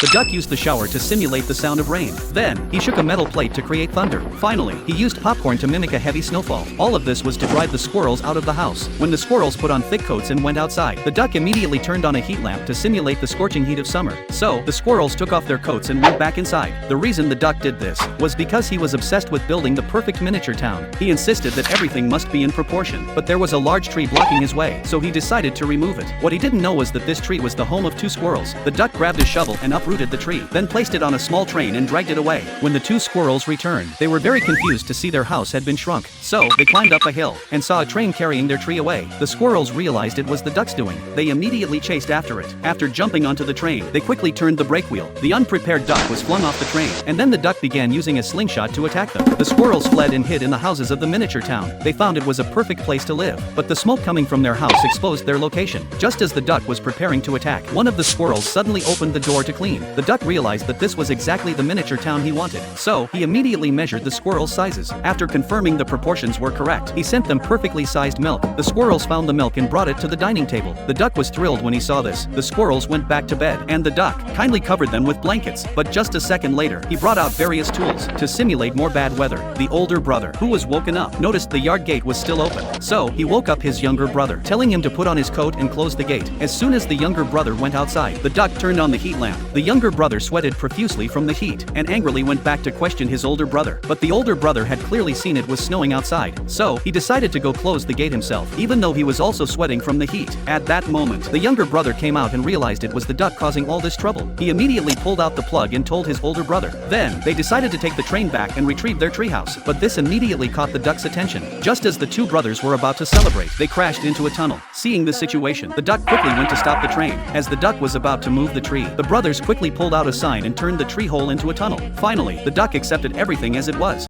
The duck used the shower to simulate the sound of rain. Then, he shook a metal plate to create thunder. Finally, he used popcorn to mimic a heavy snowfall. All of this was to drive the squirrels out of the house. When the squirrels put on thick coats and went outside, the duck immediately turned on a heat lamp to simulate the scorching heat of summer. So, the squirrels took off their coats and went back inside. The reason the duck did this was because he was obsessed with building the perfect miniature town. He insisted that everything must be in proportion, but there was a large tree blocking his way, so he decided to remove it. What he didn't know was that this tree was the home of 2 squirrels. The duck grabbed a shovel and uprooted the tree, then placed it on a small train and dragged it away. When the 2 squirrels returned, they were very confused to see their house had been shrunk. So, they climbed up a hill and saw a train carrying their tree away. The squirrels realized it was the duck's doing. They immediately chased after it. After jumping onto the train, they quickly turned the brake wheel. The unprepared duck was flung off the train, and then the duck began using a slingshot to attack them. The squirrels fled and hid in the houses of the miniature town. They found it was a perfect place to live, but the smoke coming from their house exposed their location. Just as the duck was preparing to attack, one of the squirrels suddenly opened the door to clean. The duck realized that this was exactly the miniature town he wanted, so he immediately measured the squirrels' sizes. After confirming the proportions were correct, he sent them perfectly sized milk. The squirrels found the milk and brought it to the dining table. The duck was thrilled when he saw this. The squirrels went back to bed, and the duck kindly covered them with blankets. But just a second later, he brought out various tools to simulate more bad weather. The older brother, who was woken up, noticed the yard gate was still open. So, he woke up his younger brother, telling him to put on his coat and close the gate. As soon as the younger brother went outside, the duck turned on the heat lamp. The younger brother sweated profusely from the heat, and angrily went back to question his older brother. But the older brother had clearly seen it was snowing outside, so he decided to go close the gate himself, even though he was also sweating from the heat. At that moment, the younger brother came out and realized it was the duck causing all this trouble. He immediately pulled out the plug and told his older brother. Then, they decided to take the train back and retrieve their treehouse, but this immediately caught the duck's attention. Just as the 2 brothers were about to celebrate, they crashed into a tunnel. Seeing the situation, the duck quickly went to stop the train. As the duck was about to move the tree, the brothers quickly pulled out a sign and turned the tree hole into a tunnel. Finally, the duck accepted everything as it was.